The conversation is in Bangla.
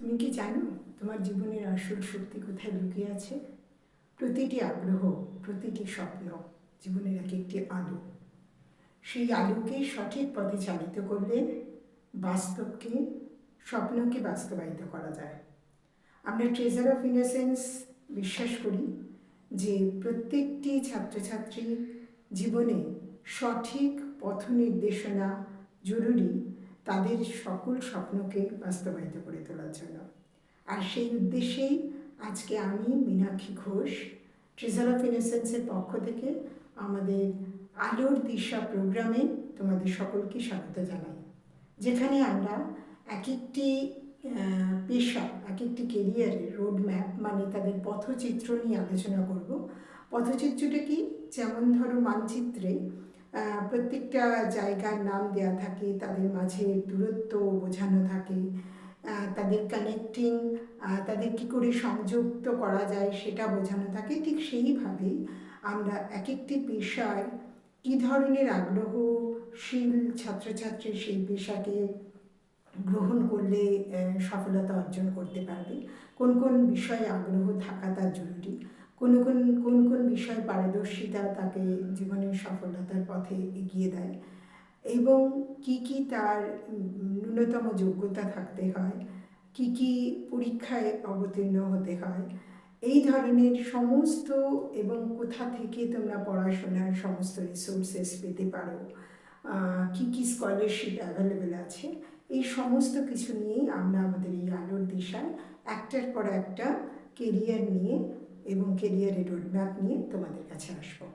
তুমি কি জানো তোমার জীবনের আসল শক্তি কোথায় লুকিয়ে আছে? প্রতিটি আগ্রহ, প্রতিটি স্বপ্ন জীবনের এক একটি আলো। সেই আলোকে সঠিক পথে চালিত করলে বাস্তবকে, স্বপ্নকে বাস্তবায়িত করা যায়। আমরা ট্রেজার অফ ইনোসেন্স বিশ্বাস করি যে প্রত্যেকটি ছাত্রছাত্রী জীবনে সঠিক পথ নির্দেশনা জরুরি তাদের সকল স্বপ্নকে বাস্তবায়িত করে তোলার জন্য। আর সেই উদ্দেশ্যেই আজকে আমি মীনাক্ষী ঘোষ ট্রেজার অফ ইনোসেন্সের পক্ষ থেকে আমাদের আলোর দিশা প্রোগ্রামে তোমাদের সকলকে স্বাগত জানাই, যেখানে আমরা এক একটি পেশা, এক একটি কেরিয়ারের রোড ম্যাপ মানে তাদের পথচিত্র নিয়ে আলোচনা করব। পথচিত্রটা কি? যেমন ধরো মানচিত্রে প্রত্যেকটা জায়গার নাম দেওয়া থাকে, তাদের মাঝে দূরত্ব বোঝানো থাকে, তাদের কানেক্টিং, তাদের কী করে সংযুক্ত করা যায় সেটা বোঝানো থাকে। ঠিক সেইভাবেই আমরা এক একটি পেশায় কী ধরনের আগ্রহশীল ছাত্রছাত্রী সেই পেশাকে গ্রহণ করলে সফলতা অর্জন করতে পারবে, কোন কোন বিষয়ে আগ্রহ থাকা তার জরুরি, কোন কোন বিষয়ে পারদর্শিতা তাকে জীবনের সফলতার পথে এগিয়ে দেয়, এবং কি কি তার ন্যূনতম যোগ্যতা থাকতে হয়, কি কি পরীক্ষায় অবতীর্ণ হতে হয়, এই ধরনের সমস্ত, এবং কোথা থেকে তোমরা পড়াশোনার সমস্ত রিসোর্সেস পেতে পারো, কি কি স্কলারশিপ অ্যাভেলেবেল আছে, এই সমস্ত কিছু নিয়েই আমরা আমাদের এই আলোর দিশায় একটার পর একটা কেরিয়ার নিয়ে এবং কেরিয়ারের রোডম্যাপ নিয়ে তোমাদের কাছে আসবো।